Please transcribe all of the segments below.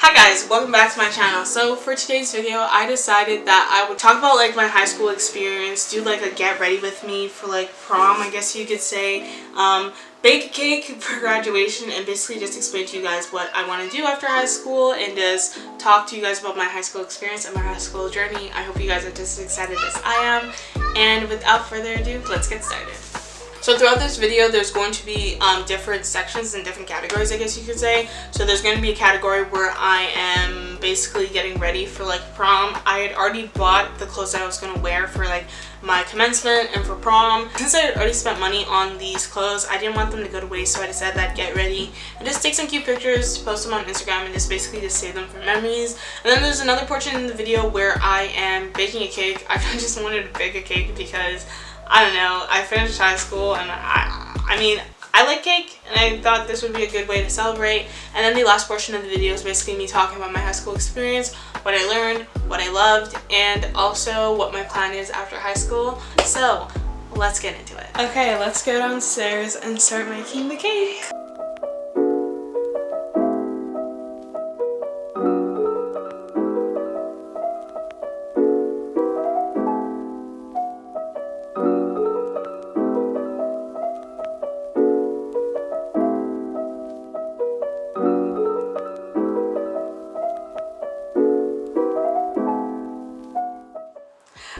Hi guys, welcome back to my channel. So for today's video, I decided that I would talk about like my high school experience, do like a get ready with me for like prom, I guess you could say, bake a cake for graduation, and basically just explain to you guys what I want to do after high school and just talk to you guys about my high school experience and my high school journey. I hope you guys are just as excited as I am, and without further ado, let's get started. So throughout this video, there's going to be different sections and different categories, I guess you could say. So there's going to be a category where I am basically getting ready for like prom. I had already bought the clothes that I was going to wear for like my commencement and for prom. Since I had already spent money on these clothes, I didn't want them to go to waste, so I decided that get ready and just take some cute pictures, post them on Instagram, and just basically just save them for memories. And then there's another portion in the video where I am baking a cake. I just wanted to bake a cake because I don't know, I finished high school and I mean, I like cake and I thought this would be a good way to celebrate. And then the last portion of the video is basically me talking about my high school experience, what I learned, what I loved, and also what my plan is after high school. So let's get into it. Okay, let's go downstairs and start making the cake.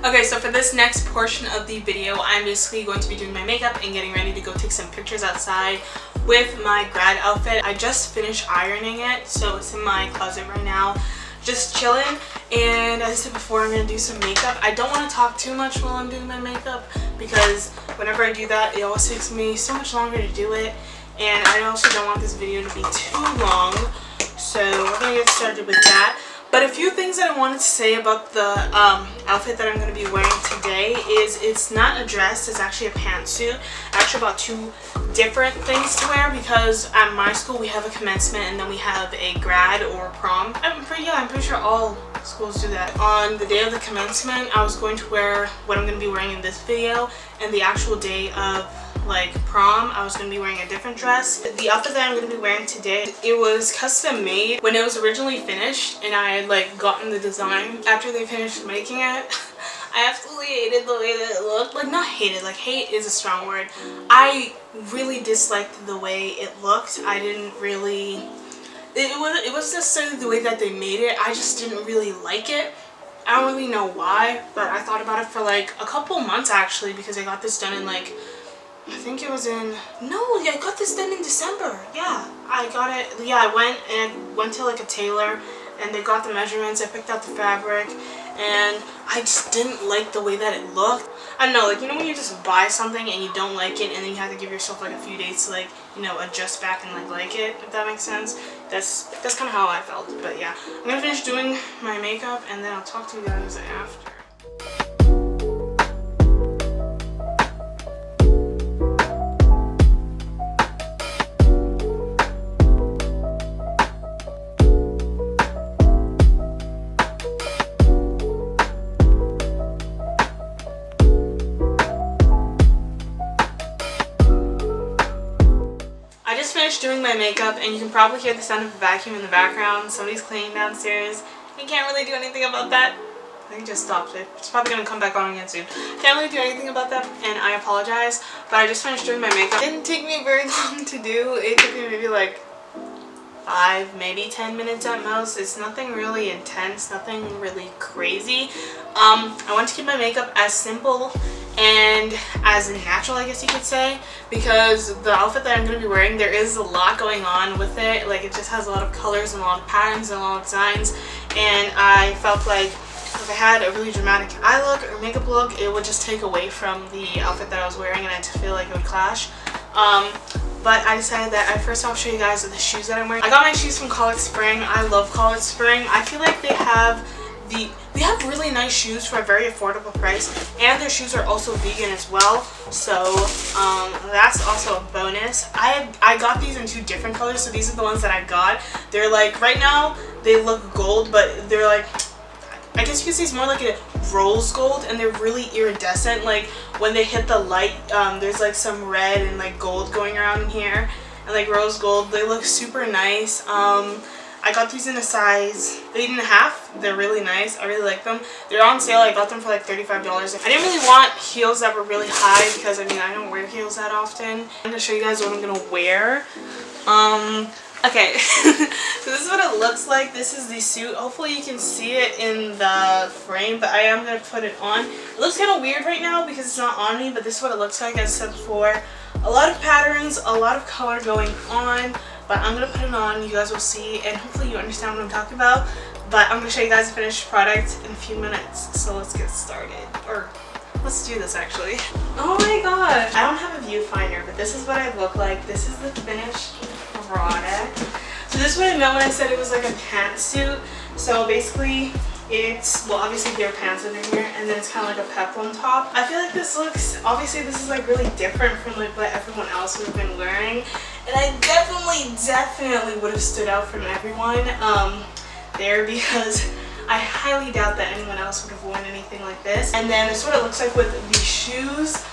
Okay, so for this next portion of the video, I'm basically going to be doing my makeup and getting ready to go take some pictures outside with my grad outfit. I just finished ironing it, so it's in my closet right now, just chilling. And as I said before, I'm going to do some makeup. I don't want to talk too much while I'm doing my makeup because whenever I do that, it always takes me so much longer to do it. And I also don't want this video to be too long, so we're going to get started with that. But a few things that I wanted to say about the outfit that I'm going to be wearing today is it's not a dress, it's actually a pantsuit. I actually bought two different things to wear because at my school we have a commencement and then we have a grad or prom. I'm pretty sure all schools do that. On the day of the commencement, I was going to wear what I'm going to be wearing in this video, and the actual day of like prom, I was going to be wearing a different dress. The outfit that I'm going to be wearing today, it was custom made when it was originally finished, and I had like gotten the design after they finished making it. I absolutely hated the way that it looked. Like, not hated, like hate is a strong word. I really disliked the way it looked. I didn't really, it wasn't necessarily the way that they made it, I just didn't really like it. I don't really know why, but I thought about it for like a couple months actually, because I got this done in like, I think it was in, I got this done in December. Yeah, I got it, I went to like a tailor and they got the measurements, I picked out the fabric, and I just didn't like the way that it looked. I don't know, like, you know when you just buy something and you don't like it and then you have to give yourself like a few days to like, you know, adjust back and like it, if that makes sense. That's kind of how I felt. But yeah, I'm gonna finish doing my makeup and then I'll talk to you guys after. Finished doing my makeup, and you can probably hear the sound of a vacuum in the background. Somebody's cleaning downstairs. You can't really do anything about that. I think I just stopped it. It's probably gonna come back on again soon. Can't really do anything about that, and I apologize, but I just finished doing my makeup. It didn't take me very long to do. It took me maybe like 5, maybe 10 minutes at most. It's nothing really intense, nothing really crazy. I want to keep my makeup as simple and as natural, I guess you could say, because the outfit that I'm going to be wearing, there is a lot going on with it. Like, it just has a lot of colors and a lot of patterns and a lot of designs, and I felt like if I had a really dramatic eye look or makeup look, it would just take away from the outfit that I was wearing, and I just feel like it would clash. But I decided that first I'll show you guys the shoes that I'm wearing. I got my shoes from College Spring. I love College Spring. I feel like they have really nice shoes for a very affordable price, and their shoes are also vegan as well, so that's also a bonus. I got these in two different colors, so these are the ones that I got. They're like, right now they look gold, but they're like, I guess you could say it's more like a rose gold, and they're really iridescent. Like when they hit the light, there's like some red and like gold going around in here, and like rose gold. They look super nice. I got these in a size 8.5. They're really nice. I really like them. They're on sale. I got them for like $35. I didn't really want heels that were really high because I mean I don't wear heels that often. I'm going to show you guys what I'm going to wear. Okay, so this is what it looks like. This is the suit. Hopefully you can see it in the frame, but I am going to put it on. It looks kind of weird right now because it's not on me, but this is what it looks like. As I said before, a lot of patterns, a lot of color going on, but I'm going to put it on. You guys will see, and hopefully you understand what I'm talking about. But I'm going to show you guys the finished product in a few minutes. So let's get started. Or let's do this actually. Oh my gosh. I don't have a viewfinder, but this is what I look like. This is the finished product. So this is what I meant when I said it was like a pantsuit. So basically it's, well obviously there are pants under here, and then it's kind of like a peplum top. I feel like this looks, obviously this is like really different from like what everyone else would have been wearing. And I definitely would have stood out from everyone there, because I highly doubt that anyone else would have worn anything like this. And then this is what it looks like with the shoes.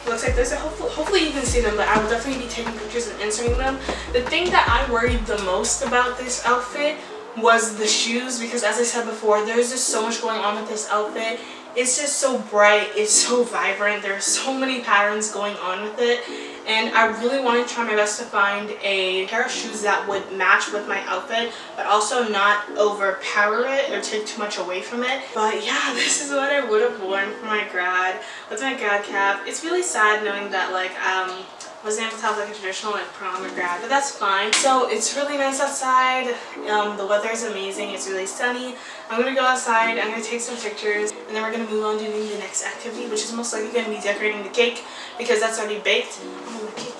It looks like this. Hopefully you can see them, but I will definitely be taking pictures and inserting them. The thing that I worried the most about this outfit was the shoes, because as I said before, there's just so much going on with this outfit. It's just so bright, it's so vibrant, there's so many patterns going on with it, and I really want to try my best to find a pair of shoes that would match with my outfit, but also not overpower it or take too much away from it. But yeah, this is what I would have worn for my grad, with my grad cap. It's really sad knowing that like wasn't able to have like a traditional like prom or grad, but that's fine. So it's really nice outside. The weather is amazing. It's really sunny. I'm gonna go outside, I'm gonna take some pictures, and then we're gonna move on to doing the next activity, which is most likely gonna be decorating the cake because that's already baked. Oh, the cake.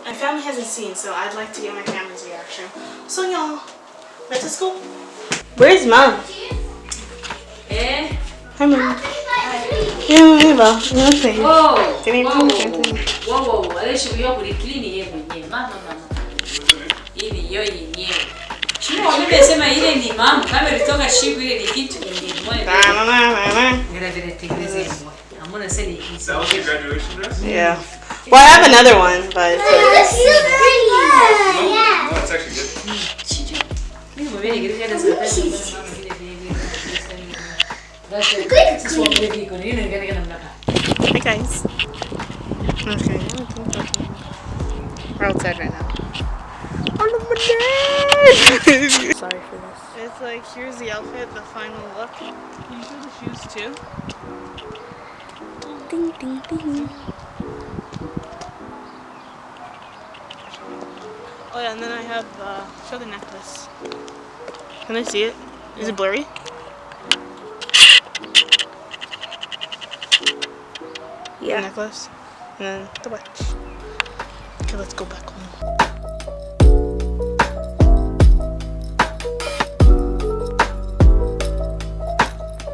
My family hasn't seen, so I'd like to get my family's reaction. So y'all, let's go. Where's mom? Eh? Hi mom. Wow, adesso io con i clini e niente, ma io niente. Ci vuole sembra ire di mamma, come ritoga scippire di kitto quindi muore. Era vedete che esempio. I'm gonna say it. That was your graduation dress? Yeah. Well, I have another one, but No, it's actually good. Io va bene che riesce a scattare. Hi guys. Okay. We're outside right now. Sorry for this. It's like, here's the outfit, the final look. Can you show the shoes too? Ding ding ding. Oh yeah, and then I have show the necklace. Can I see it? Is it blurry? Yeah. The necklace, and then the watch. Okay, let's go back home.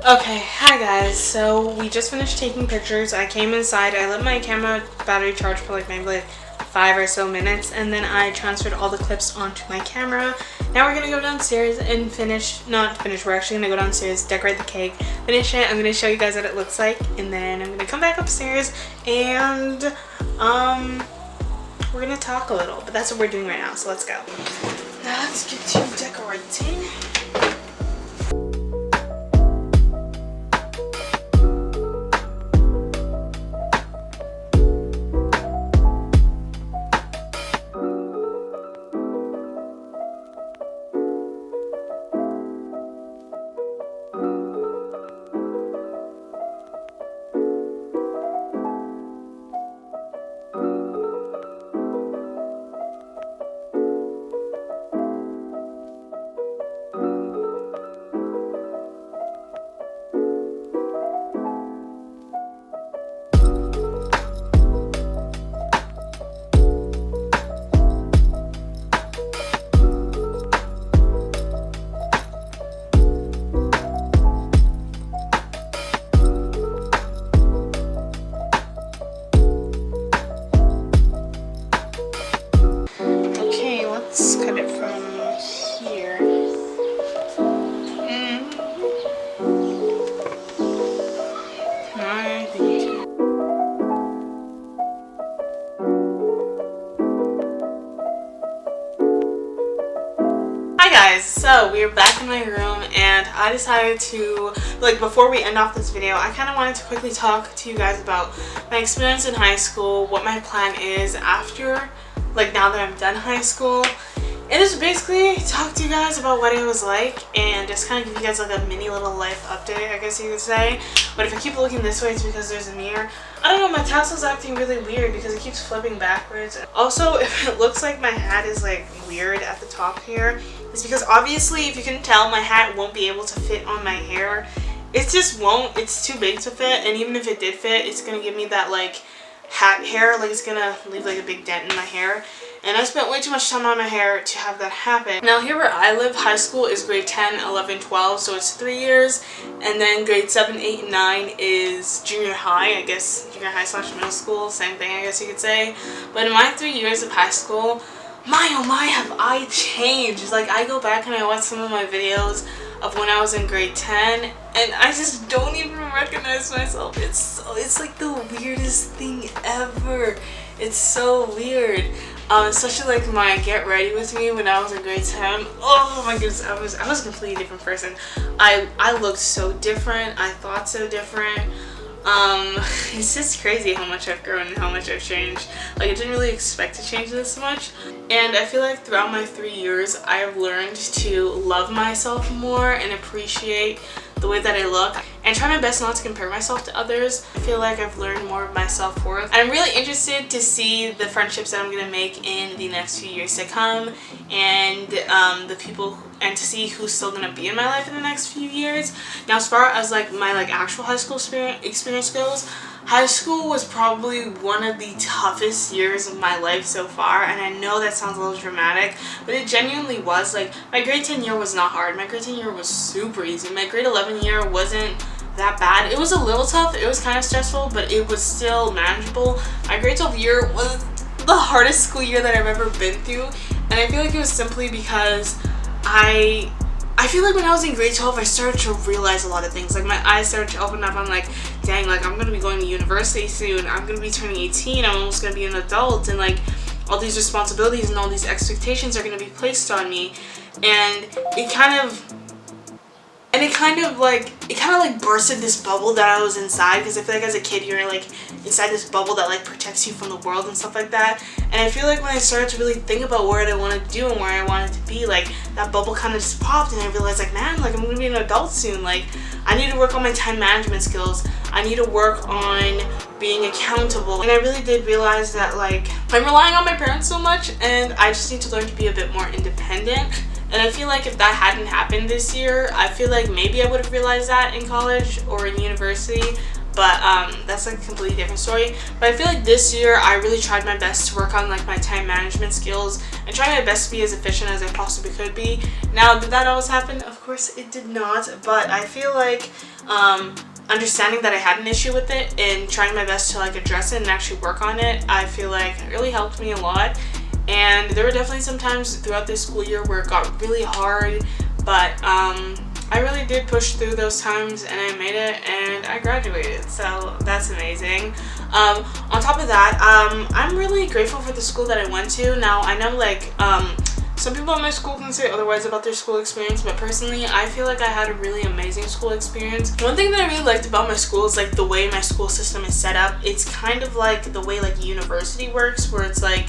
Okay, hi guys. So we just finished taking pictures. I came inside. I let my camera battery charge for like maybe like 5 or so minutes, and then I transferred all the clips onto my camera. Now we're gonna go downstairs and not finish, we're actually gonna go downstairs, decorate the cake, finish it. I'm gonna show you guys what it looks like, and then I'm gonna come back upstairs and we're gonna talk a little, but that's what we're doing right now, so let's go. Now let's get to decorating. So we're back in my room, and I decided to, like, before we end off this video, I kind of wanted to quickly talk to you guys about my experience in high school, what my plan is after, like, now that I'm done high school. And just basically talk to you guys about what it was like and just kind of give you guys like a mini little life update, I guess you could say. But if I keep looking this way, it's because there's a mirror. I don't know, my tassel's acting really weird because it keeps flipping backwards. Also, if it looks like my hat is like weird at the top here, it's because obviously, if you can tell, my hat won't be able to fit on my hair. It just won't. It's too big to fit, and even if it did fit, it's gonna give me that like hat hair, like it's gonna leave like a big dent in my hair. And I spent way too much time on my hair to have that happen. Now here where I live, high school is grade 10, 11, 12, so it's 3 years. And then grade 7, 8, and 9 is junior high, I guess junior high / middle school, same thing I guess you could say. But in my 3 years of high school, my oh my have I changed. Like I go back and I watch some of my videos of when I was in grade 10 and I just don't even recognize myself. It's like the weirdest thing ever. It's so weird. Especially like my get ready with me when I was in grade 10. Oh my goodness, I was a completely different person. I looked so different. I thought so different. It's just crazy how much I've grown and how much I've changed. Like I didn't really expect to change this much. And I feel like throughout my 3 years, I have learned to love myself more and appreciate the way that I look and try my best not to compare myself to others. I feel like I've learned more of my self-worth. I'm really interested to see the friendships that I'm going to make in the next few years to come, and the people, and to see who's still going to be in my life in the next few years. Now as far as like my like actual high school experience goes, high school was probably one of the toughest years of my life so far, and I know that sounds a little dramatic, but it genuinely was. Like my grade 10 year was not hard. My grade 10 year was super easy. My grade 11 year wasn't that bad. It was a little tough. It was kind of stressful, but it was still manageable. My grade 12 year was the hardest school year that I've ever been through, and I feel like it was simply because I feel like when I was in grade 12, I started to realize a lot of things. Like my eyes started to open up. I'm like, dang, like I'm gonna be going to university soon. I'm gonna be turning 18. I'm almost gonna be an adult, and like all these responsibilities and all these expectations are gonna be placed on me. And it kind of bursted this bubble that I was inside, because I feel like as a kid you're like inside this bubble that like protects you from the world and stuff like that. And I feel like when I started to really think about what I wanted to do and where I wanted to be, like that bubble kind of just popped, and I realized like, man, like I'm gonna be an adult soon. Like I need to work on my time management skills. I need to work on being accountable. And I really did realize that like I'm relying on my parents so much, and I just need to learn to be a bit more independent. And I feel like if that hadn't happened this year, I feel like maybe I would have realized that in college or in university. But that's like a completely different story. But I feel like this year I really tried my best to work on like my time management skills and try my best to be as efficient as I possibly could be. Now, did that always happen? Of course it did not. But I feel like understanding that I had an issue with it and trying my best to like address it and actually work on it, I feel like it really helped me a lot. And there were definitely some times throughout this school year where it got really hard, but I really did push through those times, and I made it, and I graduated, so that's amazing. On top of that, I'm really grateful for the school that I went to. Now I know like some people at my school can say otherwise about their school experience, but personally I feel like I had a really amazing school experience. One thing that I really liked about my school is like the way my school system is set up. It's kind of like the way like university works, where it's like,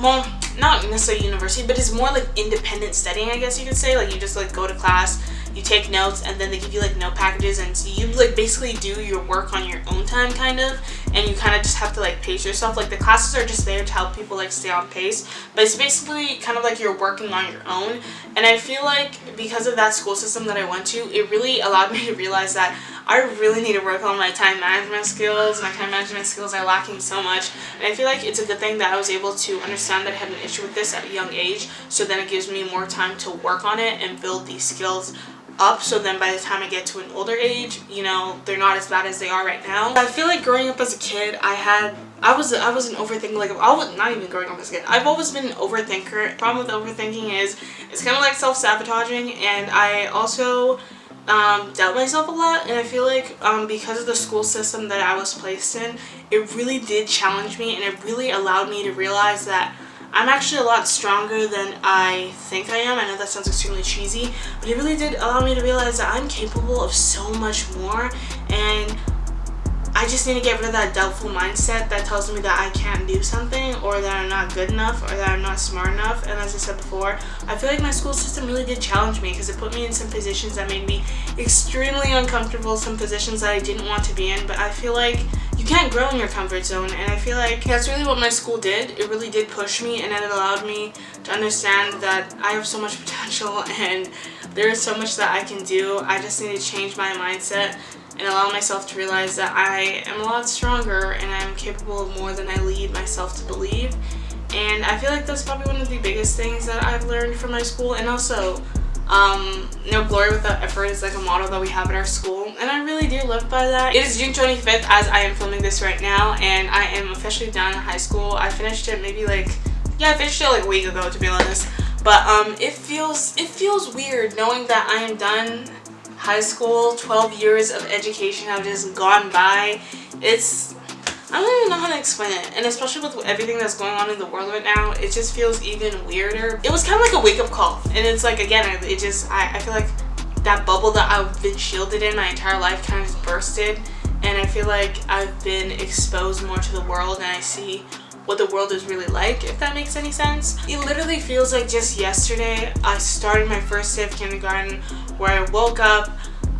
well, not necessarily university, but it's more like independent studying, I guess you could say. Like you just like go to class, you take notes, and then they give you like note packages, and so you like basically do your work on your own time kind of, and you kind of just have to like pace yourself. Like the classes are just there to help people like stay on pace, but it's basically kind of like you're working on your own. And I feel like because of that school system that I went to, it really allowed me to realize that I really need to work on my time management skills. My time management skills are lacking so much, and I feel like it's a good thing that I was able to understand that I had an issue with this at a young age, so then it gives me more time to work on it and build these skills up, so then by the time I get to an older age, you know, they're not as bad as they are right now. I feel like growing up as a kid, I was an overthinker. Like I was not even growing up as a kid. I've always been an overthinker. The problem with overthinking is it's kind of like self-sabotaging, and I also doubt myself a lot. And I feel like because of the school system that I was placed in, it really did challenge me, and it really allowed me to realize that I'm actually a lot stronger than I think I am. I know that sounds extremely cheesy, but it really did allow me to realize that I'm capable of so much more, and I just need to get rid of that doubtful mindset that tells me that I can't do something, or that I'm not good enough, or that I'm not smart enough. And as I said before, I feel like my school system really did challenge me, because it put me in some positions that made me extremely uncomfortable, some positions that I didn't want to be in. But I feel like you can't grow in your comfort zone, and I feel like that's really what my school did. It really did push me, and it allowed me to understand that I have so much potential and there is so much that I can do. I just need to change my mindset and allow myself to realize that I am a lot stronger and I'm capable of more than I lead myself to believe. And I feel like that's probably one of the biggest things that I've learned from my school. And also, no glory without effort is like a motto that we have at our school, and I really do live by that. It is June 25th as I am filming this right now, and I am officially done high school. I finished it maybe I finished it like a week ago, to be honest. But it feels weird knowing that I am done high school. 12 years of education have just gone by. I don't even know how to explain it, and especially with everything that's going on in the world right now, it just feels even weirder. It was kind of like a wake-up call, and it's like, again, I feel like that bubble that I've been shielded in my entire life kind of just bursted, and I feel like I've been exposed more to the world, and I see what the world is really like, if that makes any sense. It literally feels like just yesterday I started my first day of kindergarten, where I woke up,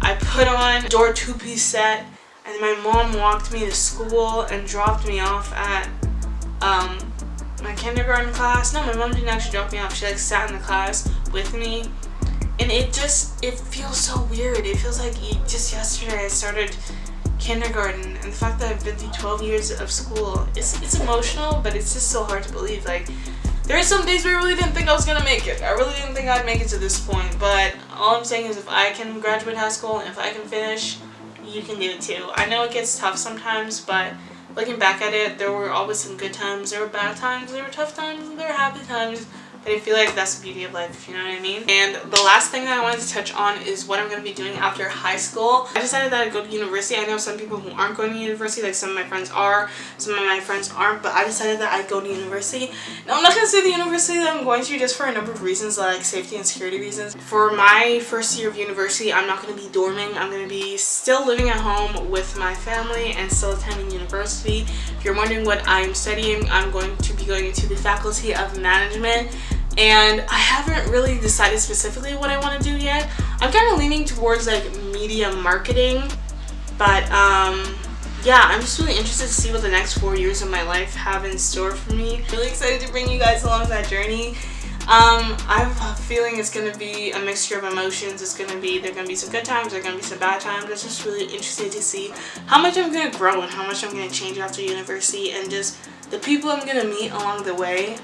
I put on a door two-piece set, and my mom walked me to school and dropped me off at my kindergarten class. No, my mom didn't actually drop me off. She sat in the class with me, and it feels so weird. It feels like just yesterday I started kindergarten, and the fact that I've been through 12 years of school, it's emotional, but it's just so hard to believe. There are some days where I really didn't think I was gonna make it. I really didn't think I'd make it to this point, but all I'm saying is if I can graduate high school and if I can finish, you can do it too. I know it gets tough sometimes, but looking back at it, there were always some good times, there were bad times, there were tough times, and there were happy times. But I feel like that's the beauty of life, if you know what I mean. And the last thing that I wanted to touch on is what I'm going to be doing after high school. I decided that I'd go to university. I know some people who aren't going to university, like some of my friends are, some of my friends aren't, but I decided that I'd go to university. Now, I'm not going to say the university that I'm going to just for a number of reasons, like safety and security reasons. For my first year of university, I'm not going to be dorming. I'm going to be still living at home with my family and still attending university. If you're wondering what I'm studying, I'm going to be going into the Faculty of Management. And I haven't really decided specifically what I want to do yet. I'm kind of leaning towards media marketing, but yeah, I'm just really interested to see what the next 4 years of my life have in store for me. Really excited to bring you guys along that journey. I have a feeling it's going to be a mixture of emotions. There are going to be some good times, there are going to be some bad times. I'm just really interested to see how much I'm going to grow and how much I'm going to change after university, and just the people I'm going to meet along the way.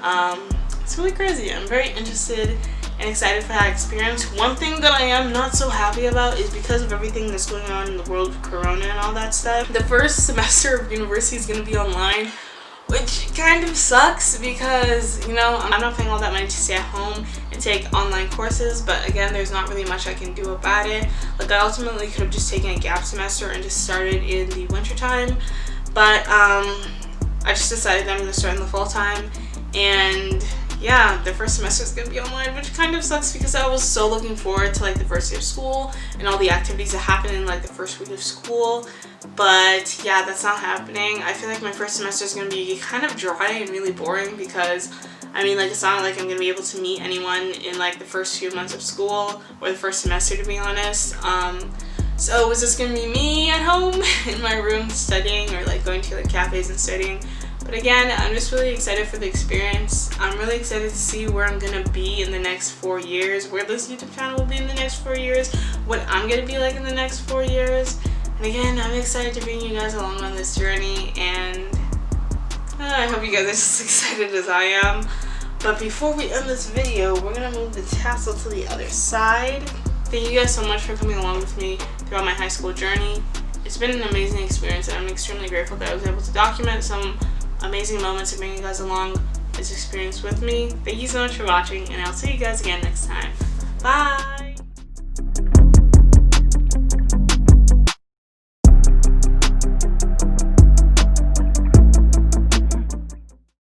It's really crazy. I'm very interested and excited for that experience. One thing that I am not so happy about is because of everything that's going on in the world with Corona and all that stuff. The first semester of university is going to be online, which kind of sucks because, I'm not paying all that money to stay at home and take online courses, but again, there's not really much I can do about it. I ultimately could have just taken a gap semester and just started in the winter time, but I just decided that I'm going to start in the fall time, and yeah, the first semester is going to be online, which kind of sucks because I was so looking forward to the first day of school and all the activities that happen in the first week of school. But yeah, that's not happening. I feel like my first semester is going to be kind of dry and really boring because it's not like I'm going to be able to meet anyone in the first few months of school or the first semester, to be honest. So is this going to be me at home in my room studying, or going to cafes and studying? But again, I'm just really excited for the experience. I'm really excited to see where I'm going to be in the next 4 years, where this YouTube channel will be in the next 4 years, what I'm going to be like in the next 4 years. And again, I'm excited to bring you guys along on this journey, and I hope you guys are just excited as I am. But before we end this video, we're going to move the tassel to the other side. Thank you guys so much for coming along with me throughout my high school journey. It's been an amazing experience, and I'm extremely grateful that I was able to document some amazing moments and bring you guys along this experience with me. Thank you so much for watching, and I'll see you guys again next time. Bye!